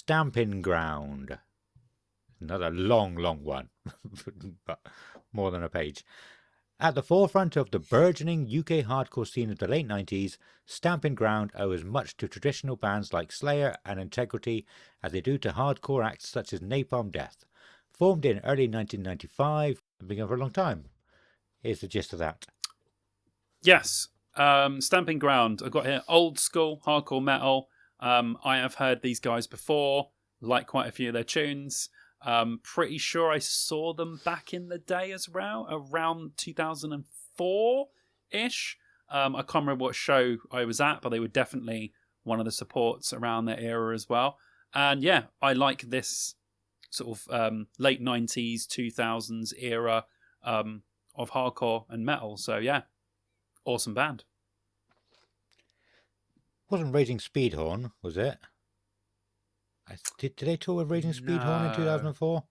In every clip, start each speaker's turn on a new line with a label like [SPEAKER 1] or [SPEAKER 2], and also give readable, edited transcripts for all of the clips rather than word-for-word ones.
[SPEAKER 1] Stamping Ground. Another long, long one, but more than a page. At the forefront of the burgeoning UK hardcore scene of the late 90s, Stamping Ground owes much to traditional bands like Slayer and Integrity as they do to hardcore acts such as Napalm Death. Formed in early 1995, been going for a long time. Here's the gist of that.
[SPEAKER 2] Yes. Stamping Ground. I've got here old school hardcore metal. I have heard these guys before, like quite a few of their tunes. Pretty sure I saw them back in the day as well, around 2004-ish. I can't remember what show I was at, but they were definitely one of the supports around that era as well. And yeah, I like this sort of late 90s, 2000s era of hardcore and metal. So yeah, awesome band.
[SPEAKER 1] Wasn't Raging Speedhorn, was it? Did they tour with Raging Speedhorn in 2004?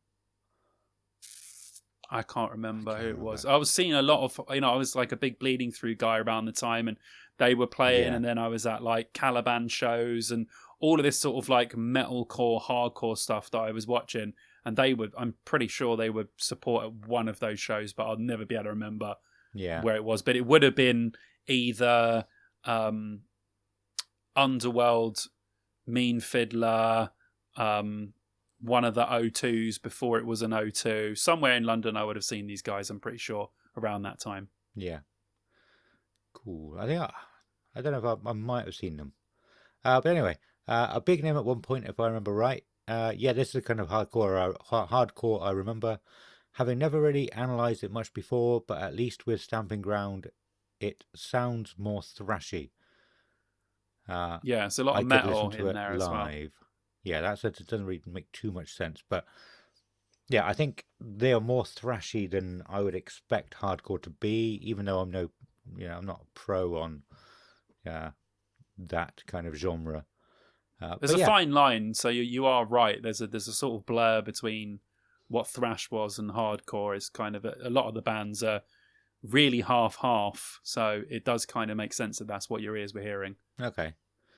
[SPEAKER 2] I can't remember who it was. I was seeing a lot of, I was like a big Bleeding Through guy around the time, and they were playing, and then I was at like Caliban shows and all of this sort of like metalcore, hardcore stuff that I was watching, and I'm pretty sure they would support at one of those shows, but I'll never be able to remember where it was. But it would have been either Underworld, Mean Fiddler, one of the O2s before it was an O2. Somewhere in London I would have seen these guys, I'm pretty sure, around that time.
[SPEAKER 1] Yeah. Cool. I think I don't know if I might have seen them. But anyway, a big name at one point, if I remember right. Yeah, this is the kind of hardcore I remember. Having never really analysed it much before, but at least with Stamping Ground, it sounds more thrashy.
[SPEAKER 2] Yeah, it's a lot of metal in there as well.
[SPEAKER 1] Yeah, it doesn't really make too much sense, but yeah, I think they are more thrashy than I would expect hardcore to be, even though I'm not pro on that kind of genre.
[SPEAKER 2] There's a fine line, so you are right. There's a sort of blur between what thrash was and hardcore. Is kind of a lot of the bands are really half, so it does kind of make sense that that's what your ears were hearing.
[SPEAKER 1] Okay.